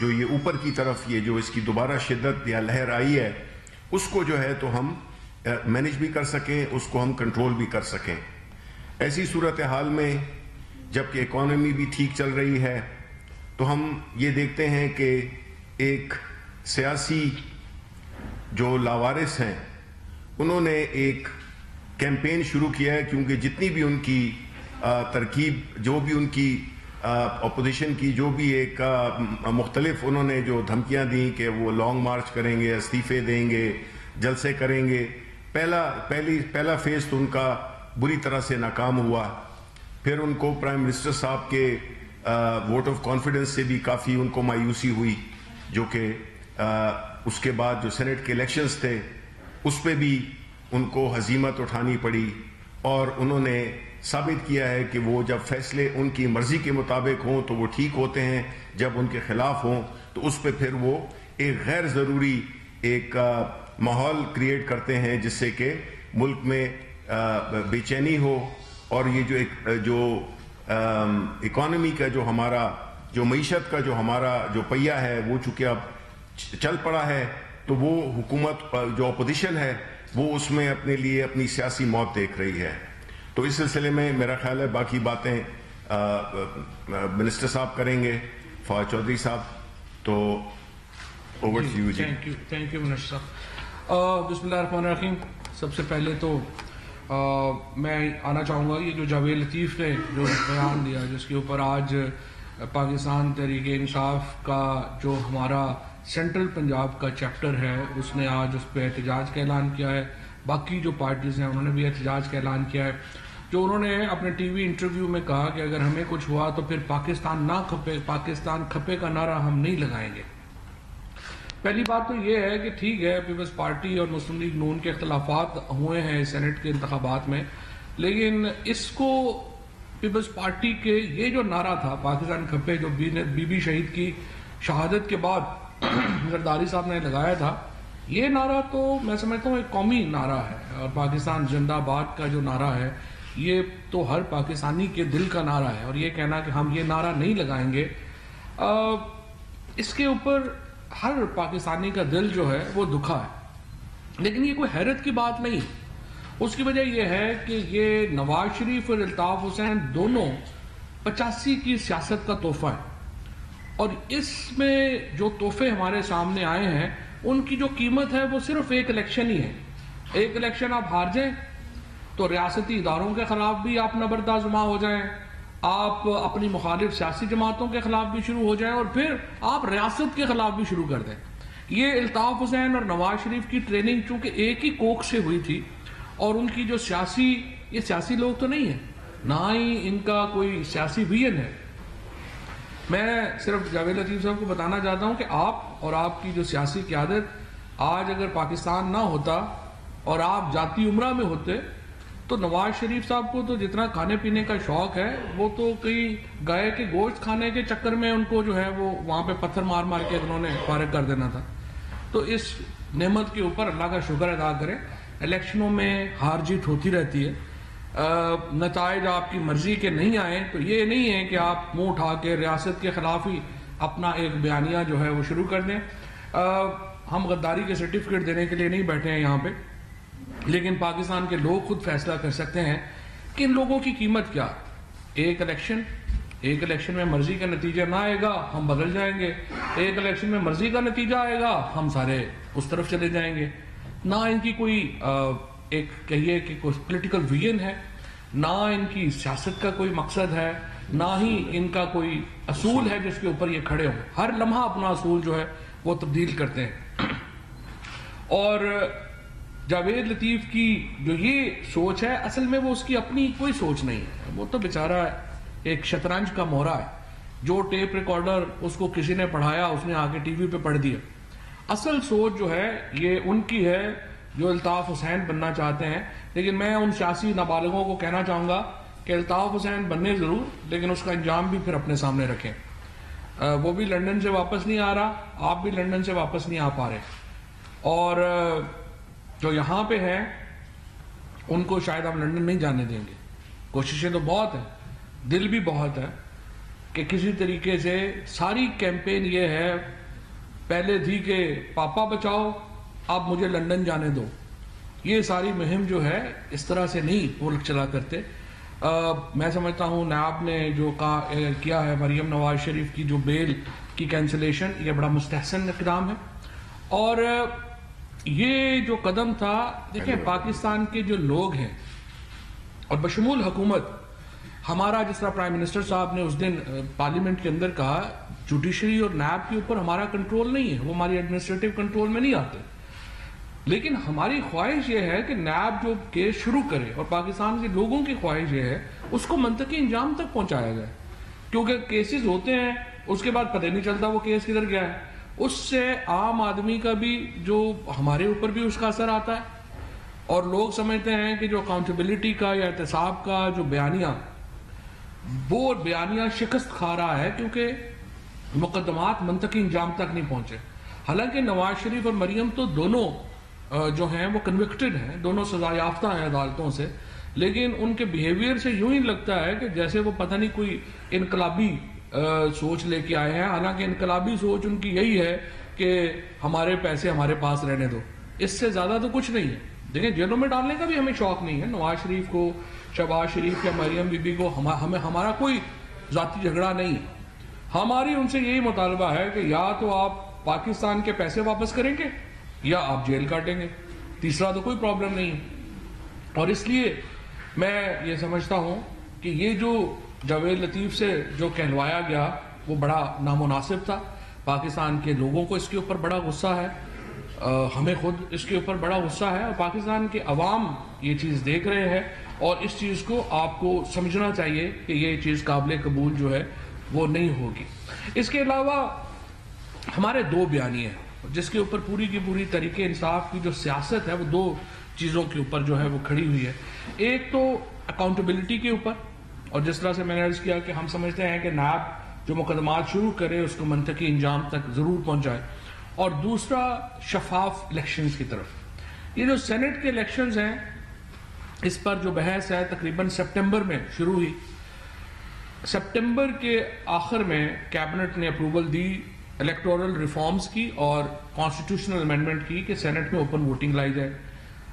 جو یہ اوپر کی طرف یہ جو اس کی دوبارہ شدت یا لہر آئی ہے اس کو جو ہے تو ہم مینج بھی کر سکیں, اس کو ہم کنٹرول بھی کر سکیں. ایسی صورتحال میں جب کہ اکانومی بھی ٹھیک چل رہی ہے تو ہم یہ دیکھتے ہیں کہ ایک سیاسی جو لاوارث ہیں انہوں نے ایک کیمپین شروع کیا ہے, کیونکہ جتنی بھی ان کی ترکیب, جو بھی ان کی اپوزیشن کی جو بھی ایک مختلف انہوں نے جو دھمکیاں دیں کہ وہ لانگ مارچ کریں گے, استعفے دیں گے, جلسے کریں گے, پہلا فیز تو ان کا بری طرح سے ناکام ہوا. پھر ان کو پرائم منسٹر صاحب کے ووٹ آف کانفیڈنس سے بھی کافی ان کو مایوسی ہوئی, جو کہ اس کے بعد جو سینٹ کے الیکشنز تھے اس پہ بھی ان کو ہزیمت اٹھانی پڑی, اور انہوں نے ثابت کیا ہے کہ وہ جب فیصلے ان کی مرضی کے مطابق ہوں تو وہ ٹھیک ہوتے ہیں, جب ان کے خلاف ہوں تو اس پہ پھر وہ ایک غیر ضروری ایک ماحول کریٹ کرتے ہیں جس سے کہ ملک میں بے چینی ہو, اور یہ جو اکانومی کا جو ہمارا جو معیشت کا جو ہمارا جو پہیہ ہے وہ چونکہ اب چل پڑا ہے تو وہ حکومت جو اپوزیشن ہے وہ اس میں اپنے لیے اپنی سیاسی موت دیکھ رہی ہے. تو اس سلسلے میں میرا خیال ہے باقی باتیں منسٹر صاحب کریں گے, فواد چودھری صاحب. تو اوور ٹو یو جی. تھینک یو منسٹر صاحب. بسم اللہ الرحمن الرحیم. سب سے پہلے تو میں آنا چاہوں گا یہ جو جاوید لطیف نے جو بیان دیا جس کے اوپر آج پاکستان تحریک انصاف کا جو ہمارا سینٹرل پنجاب کا چیپٹر ہے اس نے آج اس پہ احتجاج کا اعلان کیا ہے, باقی جو پارٹیز ہیں انہوں نے بھی احتجاج کا اعلان کیا ہے. جو انہوں نے اپنے ٹی وی انٹرویو میں کہا کہ اگر ہمیں کچھ ہوا تو پھر پاکستان نہ کھپے, پاکستان کھپے کا نعرہ ہم نہیں لگائیں گے. پہلی بات تو یہ ہے کہ ٹھیک ہے پیپلز پارٹی اور مسلم لیگ نون کے اختلافات ہوئے ہیں سینٹ کے انتخابات میں, لیکن اس کو پیپلز پارٹی کے یہ جو نعرہ تھا پاکستان کھپے جو بی بی شہید کی شہادت کے بعد زرداری صاحب نے لگایا تھا, یہ نعرہ تو میں سمجھتا ہوں ایک قومی نعرہ ہے, اور پاکستان زندہ باد کا جو نعرہ ہے یہ تو ہر پاکستانی کے دل کا نعرہ ہے, اور یہ کہنا کہ ہم یہ نعرہ نہیں لگائیں گے اس کے اوپر ہر پاکستانی کا دل جو ہے وہ دکھا ہے. لیکن یہ کوئی حیرت کی بات نہیں, اس کی وجہ یہ ہے کہ یہ نواز شریف اور الطاف حسین دونوں 85 کی سیاست کا تحفہ ہے, اور اس میں جو تحفے ہمارے سامنے آئے ہیں ان کی جو قیمت ہے وہ صرف ایک الیکشن ہی ہے. ایک الیکشن آپ ہار جائیں تو ریاستی اداروں کے خلاف بھی آپ نبردآزما ہو جائیں, آپ اپنی مخالف سیاسی جماعتوں کے خلاف بھی شروع ہو جائیں, اور پھر آپ ریاست کے خلاف بھی شروع کر دیں. یہ الطاف حسین اور نواز شریف کی ٹریننگ چونکہ ایک ہی کوک سے ہوئی تھی, اور ان کی جو یہ سیاسی لوگ تو نہیں ہیں, نہ ہی ان کا کوئی سیاسی ویژن ہے. میں صرف جاوید لطیف صاحب کو بتانا چاہتا ہوں کہ آپ اور آپ کی جو سیاسی قیادت آج اگر پاکستان نہ ہوتا اور آپ ذاتی عمرہ میں ہوتے تو نواز شریف صاحب کو تو جتنا کھانے پینے کا شوق ہے وہ تو کئی گائے کے گوشت کھانے کے چکر میں ان کو جو ہے وہ وہاں پہ پتھر مار مار کے انہوں نے فارغ کر دینا تھا. تو اس نعمت کے اوپر اللہ کا شکر ادا کریں. الیکشنوں میں ہار جیت ہوتی رہتی ہے, نتائج آپ کی مرضی کے نہیں آئیں تو یہ نہیں ہے کہ آپ منہ اٹھا کے ریاست کے خلاف ہی اپنا ایک بیانیہ جو ہے وہ شروع کر دیں. ہم غداری کے سرٹیفکیٹ دینے کے لیے نہیں بیٹھے ہیں یہاں پہ, لیکن پاکستان کے لوگ خود فیصلہ کر سکتے ہیں کہ ان لوگوں کی قیمت کیا. ایک الیکشن میں مرضی کا نتیجہ نہ آئے گا ہم بدل جائیں گے, ایک الیکشن میں مرضی کا نتیجہ آئے گا ہم سارے اس طرف چلے جائیں گے. نہ ان کی کوئی ایک کہیے کہ کوئی پولیٹیکل ویژن ہے, نہ ان کی سیاست کا کوئی مقصد ہے, نہ ہی ان کا کوئی اصول ہے جس کے اوپر یہ کھڑے ہوں. ہر لمحہ اپنا اصول جو ہے وہ تبدیل کرتے ہیں. اور جاوید لطیف کی جو یہ سوچ ہے اصل میں وہ اس کی اپنی کوئی سوچ نہیں ہے, وہ تو بیچارہ ایک شطرنج کا مورا ہے. جو ٹیپ ریکارڈر اس کو کسی نے پڑھایا اس نے آ کے ٹی وی پہ پڑھ دیا. اصل سوچ جو ہے یہ ان کی ہے جو الطاف حسین بننا چاہتے ہیں. لیکن میں ان سیاسی نابالغوں کو کہنا چاہوں گا کہ الطاف حسین بننے ضرور, لیکن اس کا انجام بھی پھر اپنے سامنے رکھیں. وہ بھی لندن سے واپس نہیں آ رہا, آپ بھی لندن سے واپس نہیں آ پا رہے, اور جو یہاں پہ ہیں ان کو شاید ہم لندن نہیں جانے دیں گے. کوششیں تو بہت ہیں, دل بھی بہت ہے کہ کسی طریقے سے ساری کیمپین یہ ہے، پہلے تھی کہ پاپا بچاؤ، اب مجھے لندن جانے دو. یہ ساری مہم جو ہے اس طرح سے نہیں ملک چلا کرتے. میں سمجھتا ہوں نیب نے جو کیا ہے مریم نواز شریف کی جو بیل کی کینسلیشن، یہ بڑا مستحسن اقدام ہے. اور یہ جو قدم تھا، دیکھیں پاکستان کے جو لوگ ہیں اور بشمول حکومت، ہمارا جس طرح پرائم منسٹر صاحب نے اس دن پارلیمنٹ کے اندر کہا، جوڈیشری اور نیب کے اوپر ہمارا کنٹرول نہیں ہے، وہ ہماری ایڈمنسٹریٹو کنٹرول میں نہیں آتے، لیکن ہماری خواہش یہ ہے کہ نیب جو کیس شروع کرے اور پاکستان کے لوگوں کی خواہش یہ ہے اس کو منطقی انجام تک پہنچایا جائے. کیونکہ کیسز ہوتے ہیں اس کے بعد پتہ نہیں چلتا وہ کیس کدھر گیا ہے. اس سے عام آدمی کا بھی جو ہمارے اوپر بھی اس کا اثر آتا ہے، اور لوگ سمجھتے ہیں کہ جو اکاؤنٹیبلٹی کا یا احتساب کا جو بیانیہ شکست کھا رہا ہے کیونکہ مقدمات منطقی انجام تک نہیں پہنچے. حالانکہ نواز شریف اور مریم تو دونوں جو ہیں وہ کنوکٹڈ ہیں، دونوں سزا یافتہ ہیں عدالتوں سے، لیکن ان کے بیہیویئر سے یوں ہی لگتا ہے کہ جیسے وہ پتہ نہیں کوئی انقلابی سوچ لے کے آئے ہیں. حالانکہ انقلابی سوچ ان کی یہی ہے کہ ہمارے پیسے ہمارے پاس رہنے دو، اس سے زیادہ تو کچھ نہیں ہے. دیکھیں جیلوں میں ڈالنے کا بھی ہمیں شوق نہیں ہے، نواز شریف کو، شہباز شریف یا مریم بی بی کو، ہمارا کوئی ذاتی جھگڑا نہیں ہے. ہماری ان سے یہی مطالبہ ہے کہ یا تو آپ پاکستان کے پیسے واپس کریں گے یا آپ جیل کاٹیں گے، تیسرا تو کوئی پرابلم نہیں ہے. اور اس لیے میں یہ سمجھتا ہوں کہ یہ جو جاوید لطیف سے جو کہلوایا گیا وہ بڑا نامناسب تھا. پاکستان کے لوگوں کو اس کے اوپر بڑا غصہ ہے، ہمیں خود اس کے اوپر بڑا غصہ ہے، اور پاکستان کے عوام یہ چیز دیکھ رہے ہیں، اور اس چیز کو آپ کو سمجھنا چاہیے کہ یہ چیز قابل قبول جو ہے وہ نہیں ہوگی. اس کے علاوہ ہمارے دو بیانیے ہیں جس کے اوپر پوری کی پوری طریقے انصاف کی جو سیاست ہے وہ دو چیزوں کے اوپر جو ہے وہ کھڑی ہوئی ہے. ایک تو اکاؤنٹیبلٹی کے اوپر، اور جس طرح سے میں نے عرض کیا کہ ہم سمجھتے ہیں کہ نیب جو مقدمات شروع کرے اس کو منطقی انجام تک ضرور پہنچائے. اور دوسرا شفاف الیکشنز کی طرف. یہ جو سینٹ کے الیکشنز ہیں اس پر جو بحث ہے تقریباً سپٹمبر میں شروع ہوئی. سپٹمبر کے آخر میں کیبنٹ نے اپروول دی الیکٹورل ریفارمز کی اور کانسٹیٹیوشنل امینڈمنٹ کی کہ سینٹ میں اوپن ووٹنگ لائی جائے.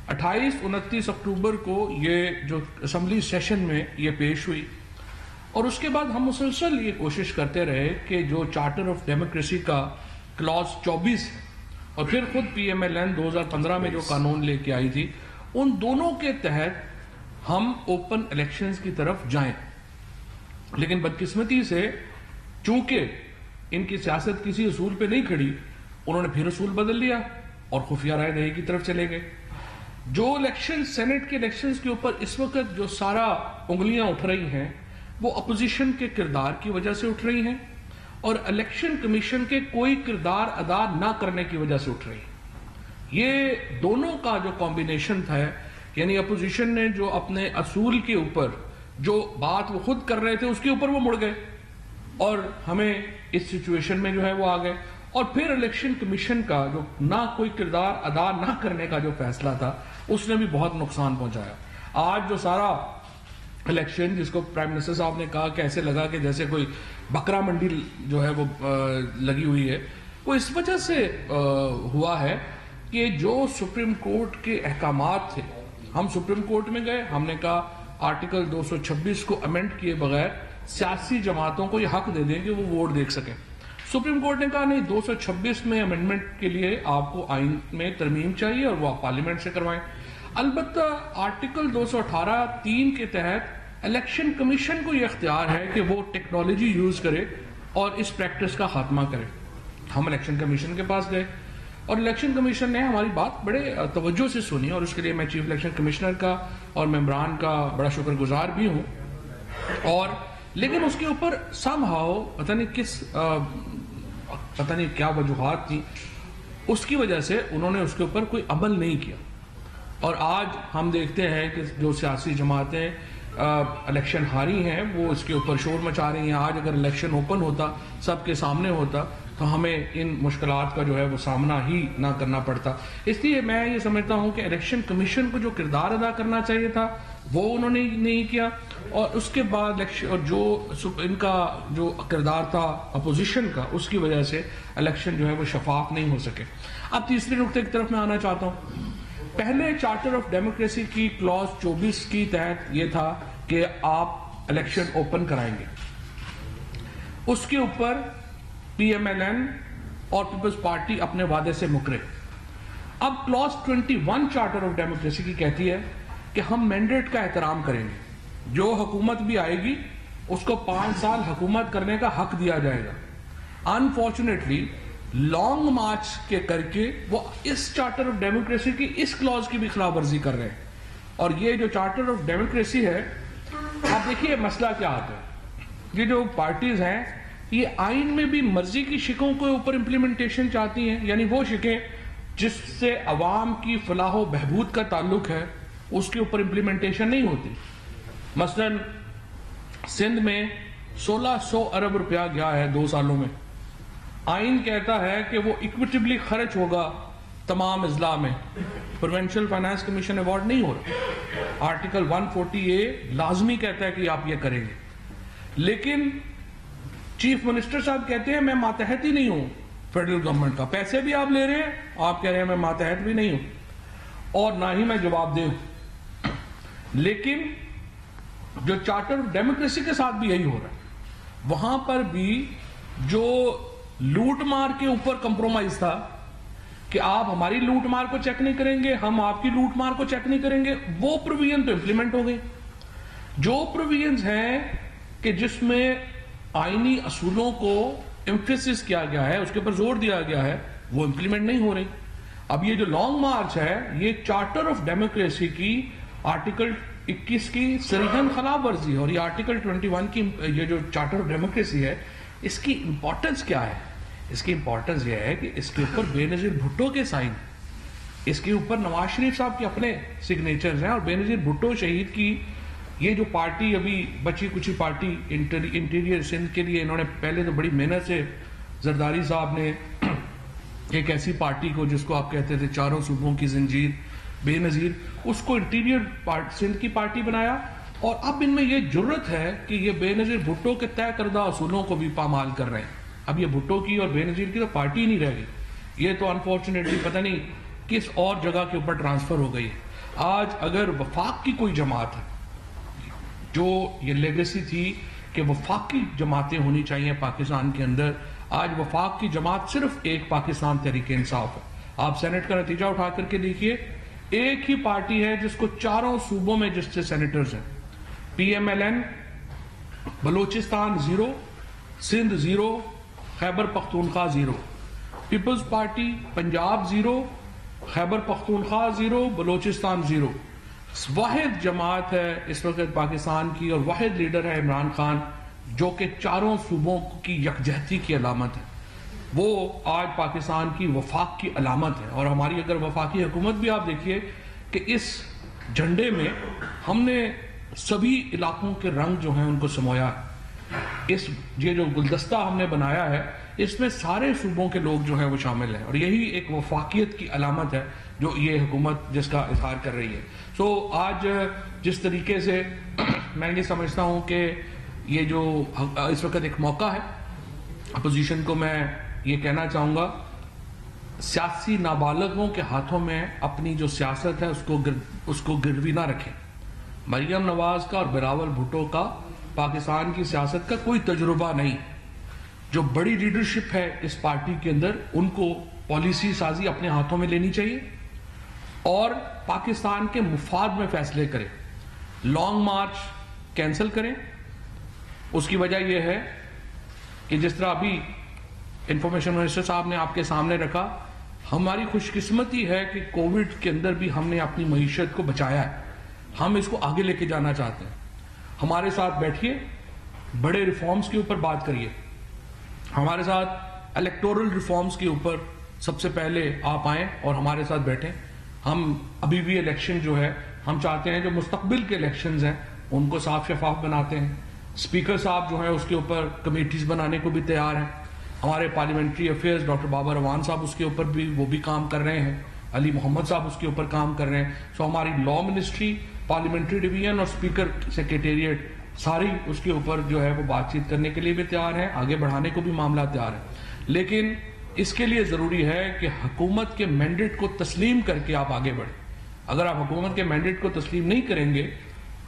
28-29 اکتوبر کو یہ جو اسمبلی سیشن میں یہ پیش ہوئی، اور اس کے بعد ہم مسلسل یہ کوشش کرتے رہے کہ جو چارٹر آف ڈیموکریسی کا کلاز 24 اور پھر خود پی ایم ایل این 2015 میں جو قانون لے کے آئی تھی، ان دونوں کے تحت ہم اوپن الیکشنز کی طرف جائیں. لیکن بدقسمتی سے چونکہ ان کی سیاست کسی اصول پہ نہیں کھڑی، انہوں نے پھر اصول بدل لیا اور خفیہ رائے دہی کی طرف چلے گئے. جو الیکشن سینٹ کے الیکشنز کے اوپر اس وقت جو سارا انگلیاں اٹھ رہی ہیں وہ اپوزیشن کے کردار کی وجہ سے اٹھ رہی ہیں، اور الیکشن کمیشن کے کوئی کردار ادا نہ کرنے کی وجہ سے اٹھ رہی ہیں. یہ دونوں کا جو کمبینیشن تھا، یعنی اپوزیشن نے جو اپنے اصول کے اوپر جو بات وہ خود کر رہے تھے اس کے اوپر وہ مڑ گئے، اور ہمیں اس سچویشن میں جو ہے وہ آ گئے. اور پھر الیکشن کمیشن کا جو نہ کوئی کردار ادا نہ کرنے کا جو فیصلہ تھا اس نے بھی بہت نقصان پہنچایا. آج جو سارا الیکشن جس کو پرائم منسٹر صاحب نے کہا کہ ایسے لگا کہ جیسے کوئی بکرا منڈی جو ہے وہ لگی ہوئی ہے، وہ اس وجہ سے ہوا ہے کہ جو سپریم کورٹ کے احکامات تھے، ہم سپریم کورٹ میں گئے، ہم نے کہا آرٹیکل 226 کو امینڈ کیے بغیر سیاسی جماعتوں کو یہ حق دے دیں کہ وہ ووٹ دیکھ سکیں. سپریم کورٹ نے کہا نہیں، 226 میں امینڈمنٹ کے لیے آپ کو آئین میں ترمیم چاہیے اور وہ آپ پارلیمنٹ سے کروائیں. البتہ آرٹیکل 218(3) کے تحت الیکشن کمیشن کو یہ اختیار ہے کہ وہ ٹیکنالوجی یوز کرے اور اس پریکٹس کا خاتمہ کرے. ہم الیکشن کمیشن کے پاس گئے اور الیکشن کمیشن نے ہماری بات بڑے توجہ سے سنی، اور اس کے لیے میں چیف الیکشن کمشنر کا اور ممبران کا بڑا شکر گزار بھی ہوں. اور لیکن اس کے اوپر سم ہاؤ پتہ نہیں کیا وجوہات تھی، اس کی وجہ سے انہوں نے اس کے اوپر کوئی عمل نہیں کیا. اور آج ہم دیکھتے ہیں کہ جو سیاسی جماعتیں الیکشن ہاری ہیں وہ اس کے اوپر شور مچا رہی ہیں. آج اگر الیکشن اوپن ہوتا، سب کے سامنے ہوتا، تو ہمیں ان مشکلات کا جو ہے وہ سامنا ہی نہ کرنا پڑتا. اس لیے میں یہ سمجھتا ہوں کہ الیکشن کمیشن کو جو کردار ادا کرنا چاہیے تھا وہ انہوں نے نہیں کیا, اور اس کے بعد جو ان کا جو کردار تھا اپوزیشن کا, اس کی وجہ سے الیکشن جو ہے وہ شفاف نہیں ہو سکے. اب تیسرے نقطے کی طرف میں آنا چاہتا ہوں. پہلے چارٹر آف ڈیموکریسی کی کلوز 24 کی تحت یہ تھا کہ آپ الیکشن اوپن کرائیں گے. اس کے اوپر پی ایم ایل این اور پیپلز پارٹی اپنے وعدے سے مکرے. اب کلوز 21 چارٹر آف ڈیموکریسی کی کہتی ہے کہ ہم مینڈیٹ کا احترام کریں گے, جو حکومت بھی آئے گی اس کو 5 سال حکومت کرنے کا حق دیا جائے گا. انفارچونیٹلی لانگ مارچ کے کر کے وہ اس چارٹر آف ڈیموکریسی کی اس کلوز کی بھی خلاف ورزی کر رہے ہیں. اور یہ جو چارٹر آف ڈیموکریسی ہے, آپ دیکھیے مسئلہ کیا آتا ہے. یہ جو پارٹیز ہیں یہ آئین میں بھی مرضی کی شکوں کے اوپر امپلیمنٹیشن چاہتی ہیں, یعنی وہ شکیں جس سے عوام کی فلاح و بہبود کا تعلق ہے اس کے اوپر امپلیمنٹیشن نہیں ہوتی. مثلا سندھ میں 1600 ارب روپیہ گیا ہے 2 سالوں میں. آئین کہتا ہے کہ وہ ایکویٹیبلی خرچ ہوگا تمام اضلاع میں. پروونشل فائنانس کمیشن ایوارڈ نہیں ہو رہا. آرٹیکل 140A لازمی کہتا ہے کہ آپ یہ کریں گے, لیکن چیف منسٹر صاحب کہتے ہیں میں ماتحت ہی نہیں ہوں فیڈرل گورنمنٹ کا. پیسے بھی آپ لے رہے ہیں, آپ کہہ رہے ہیں میں ماتحت بھی نہیں ہوں اور نہ ہی میں جواب دے ہوں. لیکن جو چارٹر آف ڈیموکریسی کے ساتھ بھی یہی ہو رہا ہے. وہاں پر بھی جو لوٹ مار کے اوپر کمپرومائز تھا کہ آپ ہماری لوٹ مار کو چیک نہیں کریں گے, ہم آپ کی لوٹ مار کو چیک نہیں کریں گے, وہ پروویژن تو امپلیمنٹ ہو گئی. جو پروویژنز ہیں کہ جس میں آئینی اصولوں کو ایمفیسس کیا گیا ہے, اس کے اوپر زور دیا گیا ہے, وہ امپلیمنٹ نہیں ہو رہی. اب یہ جو لانگ مارچ ہے یہ چارٹر آف ڈیموکریسی کی آرٹیکل 21 کی صریحاً خلاف ورزی ہے. اور یہ آرٹیکل 21 کی یہ جو چارٹر آف ڈیموکریسی ہے اس کی امپورٹنس کیا ہے؟ اس کی امپورٹنس یہ ہے کہ اس کے اوپر بے نظیر بھٹو کے سائن, اس کے اوپر نواز شریف صاحب کے اپنے سگنیچرز ہیں, اور بے نظیر بھٹو شہید کی یہ جو پارٹی ابھی بچی کچی پارٹی انٹیریئر سندھ کے لیے انہوں نے پہلے تو بڑی محنت سے زرداری صاحب نے ایک ایسی پارٹی کو جس کو آپ کہتے تھے چاروں صوبوں کی زنجیر بے نظیر, اس کو انٹیریئر سندھ کی پارٹی بنایا. اور اب ان میں یہ جرت ہے کہ یہ بے نظیر بھٹو کے طے کردہ اصولوں کو بھی پامال کر رہے ہیں. اب یہ بھٹو کی اور بے نظیر کی تو پارٹی ہی نہیں رہ گئی, یہ تو انفارچونیٹلی پتہ نہیں کس اور جگہ کے اوپر ٹرانسفر ہو گئی ہے. آج اگر وفاق کی کوئی جماعت ہے, جو یہ لیگیسی تھی کہ وفاقی جماعتیں ہونی چاہیے پاکستان کے اندر, آج وفاق کی جماعت صرف ایک پاکستان تحریک انصاف ہے. آپ سینٹ کا نتیجہ اٹھا کر کے دیکھیے, ایک ہی پارٹی ہے جس کو چاروں صوبوں میں جس سے سینیٹرز ہیں. P M L N Balochistan 0, Sindh 0, Khyber Pakhtunkhwa 0. Peoples party Punjab 0, Khyber Pakhtunkhwa 0, Balochistan 0. واحد جماعت ہے اس وقت پاکستان کی اور واحد لیڈر ہے عمران خان, جو کہ چاروں صوبوں کی یکجہتی کی علامت ہے. وہ آج پاکستان کی وفاق کی علامت ہے. اور ہماری اگر وفاقی حکومت بھی آپ دیکھیے کہ اس جھنڈے میں ہم نے سبھی علاقوں کے رنگ جو ہیں ان کو سمویا ہے. یہ جو گلدستہ ہم نے بنایا ہے اس میں سارے صوبوں کے لوگ جو ہیں وہ شامل ہیں, اور یہی ایک وفاقیت کی علامت ہے جو یہ حکومت جس کا اظہار کر رہی ہے. سو آج جس طریقے سے میں یہ سمجھتا ہوں کہ یہ جو اس وقت ایک موقع ہے, اپوزیشن کو میں یہ کہنا چاہوں گا سیاسی نابالغوں کے ہاتھوں میں اپنی جو سیاست ہے اس کو گروی نہ رکھیں. مریم نواز کا اور بلاول بھٹو کا پاکستان کی سیاست کا کوئی تجربہ نہیں. جو بڑی لیڈرشپ ہے اس پارٹی کے اندر ان کو پالیسی سازی اپنے ہاتھوں میں لینی چاہیے اور پاکستان کے مفاد میں فیصلے کریں. لانگ مارچ کینسل کریں. اس کی وجہ یہ ہے کہ جس طرح ابھی انفارمیشن منسٹر صاحب نے آپ کے سامنے رکھا, ہماری خوش قسمتی ہے کہ کووڈ کے اندر بھی ہم نے اپنی معیشت کو بچایا ہے. ہم اس کو آگے لے کے جانا چاہتے ہیں. ہمارے ساتھ بیٹھیے, بڑے ریفارمز کے اوپر بات کریے. ہمارے ساتھ الیکٹورل ریفارمز کے اوپر سب سے پہلے آپ آئیں اور ہمارے ساتھ بیٹھیں. ہم ابھی بھی الیکشن جو ہے ہم چاہتے ہیں جو مستقبل کے الیکشنز ہیں ان کو صاف شفاف بناتے ہیں. اسپیکر صاحب جو ہیں اس کے اوپر کمیٹیز بنانے کو بھی تیار ہیں. ہمارے parliamentary affairs doctor Babar Awan صاحب اس کے اوپر بھی وہ بھی کام کر رہے ہیں, علی محمد صاحب اس کے اوپر کام کر رہے ہیں. سو ہماری لا منسٹری, پارلیمنٹری ڈویژن اور اسپیکر سیکریٹریٹ ساری اس کے اوپر جو ہے وہ بات چیت کرنے کے لیے بھی تیار ہیں, آگے بڑھانے کو بھی معاملہ تیار ہے. لیکن اس کے لیے ضروری ہے کہ حکومت کے مینڈیٹ کو تسلیم کر کے آپ آگے بڑھیں. اگر آپ حکومت کے مینڈیٹ کو تسلیم نہیں کریں گے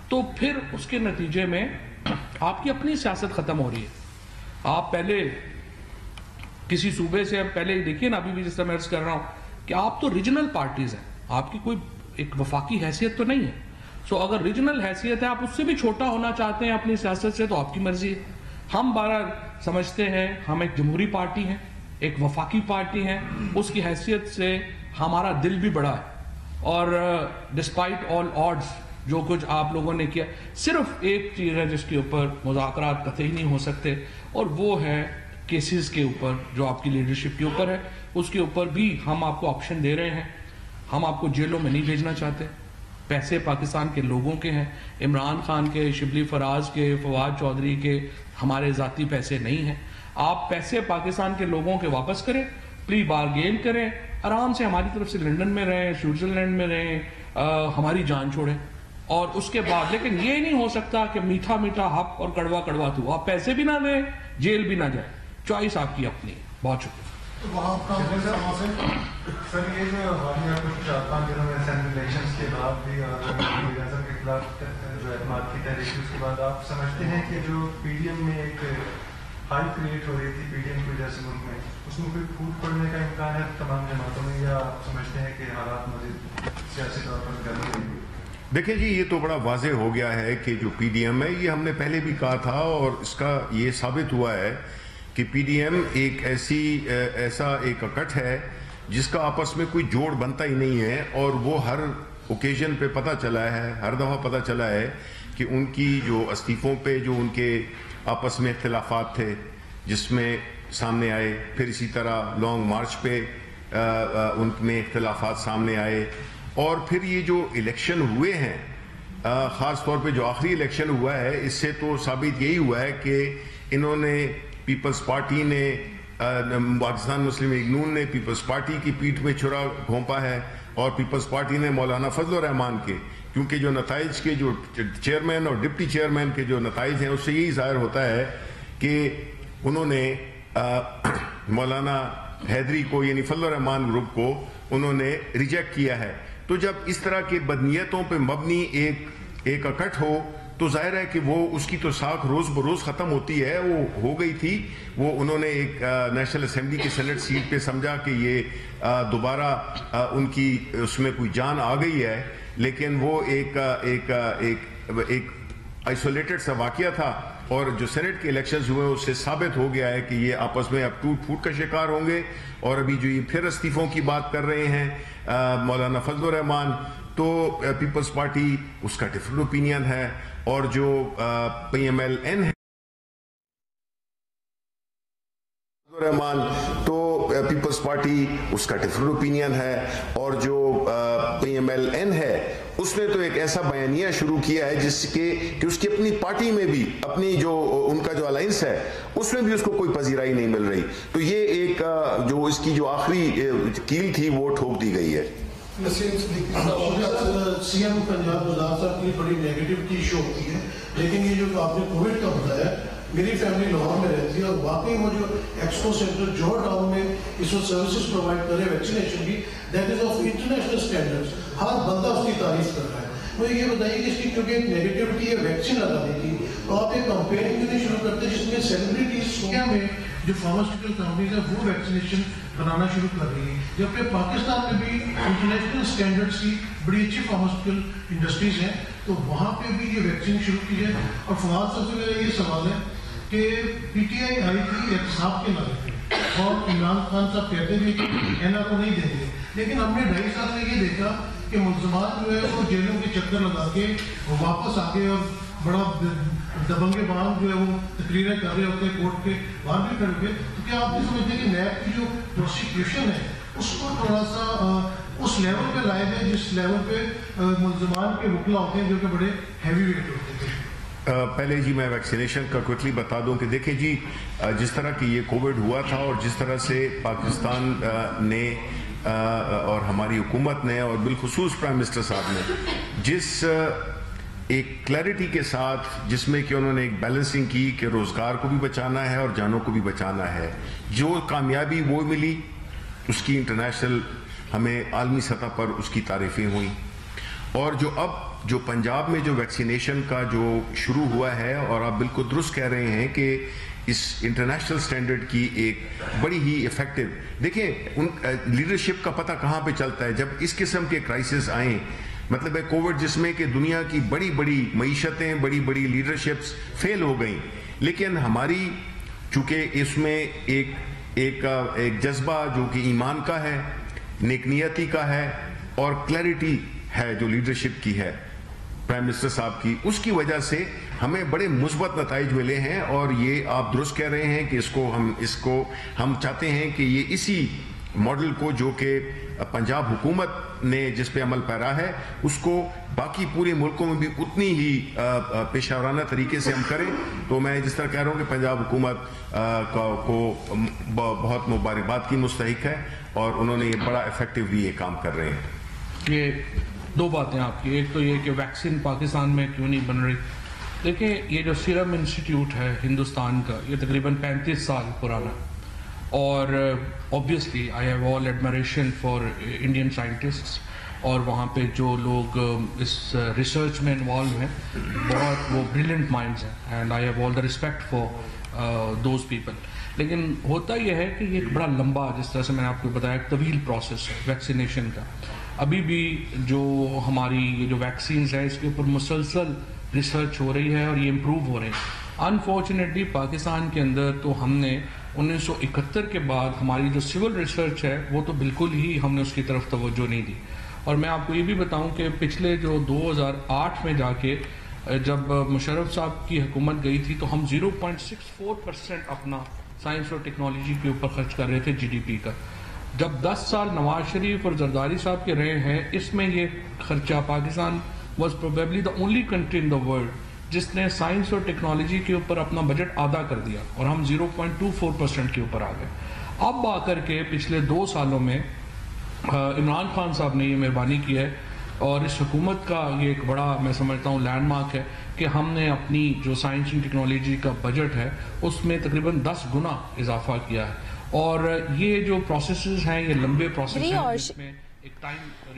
تو پھر اس کے نتیجے میں آپ کی اپنی سیاست ختم ہو رہی ہے. آپ پہلے کسی صوبے سے پہلے دیکھیے نا, ابھی بھی جس طرح میں عرض کر رہا ہوں کہ آپ تو ریجنل پارٹیز ہیں, آپ کی کوئی ایک وفاقی حیثیت تو نہیں ہے. سو اگر ریجنل حیثیت ہے, آپ اس سے بھی چھوٹا ہونا چاہتے ہیں اپنی سیاست سے, تو آپ کی مرضی ہے. ہم بہرحال سمجھتے ہیں ہم ایک جمہوری پارٹی ہیں, ایک وفاقی پارٹی ہیں, اس کی حیثیت سے ہمارا دل بھی بڑا ہے. اور ڈسپائٹ آل آڈز جو کچھ آپ لوگوں نے کیا, صرف ایک چیز ہے جس کے اوپر مذاکرات قطعی نہیں ہو سکتے, اور وہ ہے کیسز کے اوپر جو آپ کی لیڈرشپ کے اوپر ہے. اس کے اوپر بھی ہم آپ کو آپشن دے رہے ہیں. ہم آپ کو جیلوں میں نہیں بھیجنا چاہتے. پیسے پاکستان کے لوگوں کے ہیں, عمران خان کے, شبلی فراز کے, فواد چودھری کے, ہمارے ذاتی پیسے نہیں ہیں. آپ پیسے پاکستان کے لوگوں کے واپس کریں, پلی بارگین کریں, آرام سے ہماری طرف سے لنڈن میں رہیں, سوئٹزرلینڈ میں رہیں, ہماری جان چھوڑیں. اور اس کے بعد لیکن یہ نہیں ہو سکتا کہ میٹھا میٹھا حق اور کڑوا کڑوا تو, آپ پیسے بھی نہ دیں, جیل بھی نہ جائیں. چوائس آپ کی اپنی. بہت شکریہ. سر یہ جو حالیہ کچھ 4-5 دنوں میں اسمبلی الیکشنز کے بعد بھی اور اعظم کے خلاف جو اعتماد کی تحریک اس کے بعد آپ سمجھتے ہیں کہ جو پی ڈی ایم میں ایک ہائی کریٹ ہو رہی تھی پی ڈی ایم کی وجہ سے ملک میں, اس میں کوئی پھوٹ پڑنے کا امکان ہے تمام جماعتوں میں, یا آپ سمجھتے ہیں کہ حالات مزید سیاسی طور پر گرم رہیں گے؟ دیکھیں جی, یہ تو بڑا واضح ہو گیا ہے کہ جو پی ڈی ایم ہے, یہ ہم نے پہلے بھی کہا تھا اور اس کا یہ ثابت ہوا ہے کہ پی ڈی ایم ایک ایسا ایک اکٹھ ہے جس کا آپس میں کوئی جوڑ بنتا ہی نہیں ہے. اور وہ ہر اوکیزن پہ پتہ چلا ہے, ہر دفعہ پتہ چلا ہے کہ ان کی جو استعفوں پہ جو ان کے آپس میں اختلافات تھے جس میں سامنے آئے, پھر اسی طرح لانگ مارچ پہ ان میں اختلافات سامنے آئے, اور پھر یہ جو الیکشن ہوئے ہیں, خاص طور پہ جو آخری الیکشن ہوا ہے, اس سے تو ثابت یہی ہوا ہے کہ انہوں نے پیپلز پارٹی نے, پاکستان مسلم لیگ نون نے پیپلز پارٹی کی پیٹھ میں چھرا گھونپا ہے, اور پیپلز پارٹی نے مولانا فضل الرحمان کے, کیونکہ جو نتائج کے جو چیئرمین اور ڈپٹی چیئرمین کے جو نتائج ہیں اس سے یہی ظاہر ہوتا ہے کہ انہوں نے مولانا حیدری کو یعنی فضل الرحمان گروپ کو انہوں نے ریجیکٹ کیا ہے. تو جب اس طرح کے بدنیتوں پہ مبنی ایک اکٹھ ہو تو ظاہر ہے کہ وہ اس کی تو ساکھ روز بروز ختم ہوتی ہے. وہ ہو گئی تھی, وہ انہوں نے ایک نیشنل اسمبلی کی سینٹ سیٹ پہ سمجھا کہ یہ دوبارہ ان کی اس میں کوئی جان آ گئی ہے, لیکن وہ ایک آئسولیٹڈ سا واقعہ تھا. اور جو سینٹ کے الیکشنز ہوئے اس سے ثابت ہو گیا ہے کہ یہ آپس میں اب ٹوٹ پھوٹ کا شکار ہوں گے. اور ابھی جو یہ پھر استعفوں کی بات کر رہے ہیں مولانا فضل الرحمان, تو پیپلز پارٹی اس کا ڈفرنٹ اوپینین ہے, اور جو پی ایم ایل این ہے رحمان تو پیپلز پارٹی اس کا ڈفرنٹ اوپینین ہے, اور جو پی ایم ایل این ہے اس نے تو ایک ایسا بیانیہ شروع کیا ہے جس کے کہ اس کی اپنی پارٹی میں بھی اپنی جو ان کا جو الائنس ہے اس میں بھی اس کو کوئی پذیرائی نہیں مل رہی. تو یہ ایک جو اس کی جو آخری کیل تھی وہ ٹھوک دی گئی ہے. سی ایم پنجاب وزار صاحب کی بڑی نیگیٹیوٹی ایشو ہوتی ہے, لیکن یہ جو آپ نے کووڈ کا بتایا, میری فیملی لاہور میں رہتی ہے اور واقعی وہ جو ایکسپو سینٹر جوہر ٹاؤن میں اس وقت سروسز پرووائڈ کر رہے ہیں ویکسینیشن کی, that is of international standards, ہر بندہ اس کی تعریف کر رہا ہے. مجھے یہ بتائیے کہ اس کی کیونکہ ایک نیگیٹیوٹی ہے ویکسین لگانے کی, تو آپ ایک کمپین کیوں نہیں شروع کرتے جس میں سیلیبریٹیز دنیا میں جو فارماسیوٹیکل کمپنیز ہیں وہ ویکسینیشن بنانا شروع کر رہی ہیں, جبکہ پاکستان میں بھی انٹرنیشنل اسٹینڈرڈس کی بڑی اچھی فارماسیوٹیکل انڈسٹریز ہیں, تو وہاں پہ بھی یہ ویکسین شروع کی جائے. اور فواد صاحب سے میرا یہ سوال ہے کہ پی ٹی آئی آئی تھی احتساب کے نام پہ, اور عمران خان صاحب کہتے ہیں کہ این آر او نہیں دیں گے, لیکن ہم نے 2.5 سال میں یہ دیکھا کہ ملزمان جو ہے وہ جیلوں کے چکر لگا کے واپس آ گئے, اور بڑا دبنگے باہم جو ہے وہ تقریریں کر رہے ہوتے ہیں کورٹ کے باہر بھی کر کے. تو کیا آپ یہ سمجھتے ہیں کہ نیب کی جو پروسیکیوشن ہے اس کو تھوڑا سا اس لیول پہ لائے جائے جس لیول پہ ملزمان کے وکلا ہوتے ہیں جو کہ بڑے ہیوی ویٹ ہوتے ہیں؟ پہلے جی میں ویکسینیشن کا کوئکلی بتا دوں کہ دیکھیں جی جس طرح کہ یہ کووڈ ہوا تھا اور جس طرح سے پاکستان نے اور ہماری حکومت نے اور بالخصوص پرائم منسٹر صاحب نے جس ایک کلیئرٹی کے ساتھ جس میں کہ انہوں نے ایک بیلنسنگ کی کہ روزگار کو بھی بچانا ہے اور جانوں کو بھی بچانا ہے، جو کامیابی وہ ملی اس کی انٹرنیشنل ہمیں عالمی سطح پر اس کی تعریفیں ہوئیں. اور جو پنجاب میں جو ویکسینیشن کا جو شروع ہوا ہے، اور آپ بالکل درست کہہ رہے ہیں کہ اس انٹرنیشنل سٹینڈرڈ کی ایک بڑی ہی ایفیکٹو، دیکھیں لیڈرشپ کا پتہ کہاں پہ چلتا ہے جب اس قسم کے کرائسس آئیں. مطلب ہے کووڈ جس میں کہ دنیا کی بڑی بڑی معیشتیں، بڑی بڑی لیڈرشپس فیل ہو گئیں، لیکن ہماری چونکہ اس میں ایک جذبہ جو کہ ایمان کا ہے، نیک نیتی کا ہے اور کلیئرٹی ہے جو لیڈرشپ کی ہے پرائم منسٹر صاحب کی، اس کی وجہ سے ہمیں بڑے مثبت نتائج ملے ہیں. اور یہ آپ درست کہہ رہے ہیں کہ اس کو ہم چاہتے ہیں کہ یہ اسی ماڈل کو جو کہ پنجاب حکومت نے جس پہ عمل پیرا ہے اس کو باقی پورے ملکوں میں بھی اتنی ہی پیشہ ورانہ طریقے سے ہم کریں. تو میں جس طرح کہہ رہا ہوں کہ پنجاب حکومت کو بہت مبارکباد کی مستحق ہے اور انہوں نے یہ بڑا ایفیکٹو بھی یہ کام کر رہے ہیں. یہ دو باتیں آپ کی، ایک تو یہ کہ ویکسین پاکستان میں کیوں نہیں بن رہی. دیکھیں یہ جو سیرم انسٹیٹیوٹ ہے ہندوستان کا، یہ تقریباً 35 سال پرانا، اور obviously I have all admiration for Indian scientists، اور وہاں پہ جو لوگ اس ریسرچ میں انوالو ہیں بہت وہ بریلینٹ مائنڈز ہیں، and I have all the respect for those people. لیکن ہوتا یہ ہے کہ یہ ایک بڑا لمبا، جس طرح سے میں نے آپ کو بتایا، ایک طویل پروسیس ہے ویکسینیشن کا. ابھی بھی جو ہماری یہ جو ویکسینز ہیں اس کے اوپر مسلسل ریسرچ ہو رہی ہے اور یہ امپروو ہو رہے ہیں. انفارچونیٹلی پاکستان کے اندر تو ہم نے 1971 کے بعد ہماری جو سول ریسرچ ہے وہ تو بالکل ہی ہم نے اس کی طرف توجہ نہیں دی. اور میں آپ کو یہ بھی بتاؤں کہ پچھلے جو 2008 میں جا کے جب مشرف صاحب کی حکومت گئی تھی تو ہم 0.64% اپنا سائنس اور ٹیکنالوجی کے اوپر خرچ کر رہے تھے جی ڈی پی کا. جب 10 سال نواز شریف اور زرداری صاحب کے رہے ہیں اس میں یہ خرچہ، Pakistan was probably the only country in the world جس نے سائنس اور ٹیکنالوجی کے اوپر اپنا بجٹ آدھا کر دیا، اور ہم 0.24% کے اوپر آ گئے. اب آ کر کے پچھلے 2 سالوں میں عمران خان صاحب نے یہ مہربانی کی ہے، اور اس حکومت کا یہ ایک بڑا میں سمجھتا ہوں لینڈ مارک ہے کہ ہم نے اپنی جو سائنس اینڈ ٹیکنالوجی کا بجٹ ہے اس میں تقریباً 10 گنا اضافہ کیا ہے. اور یہ جو پروسیسز ہیں یہ لمبے پروسیس ہیں، جس میں ایک ٹائم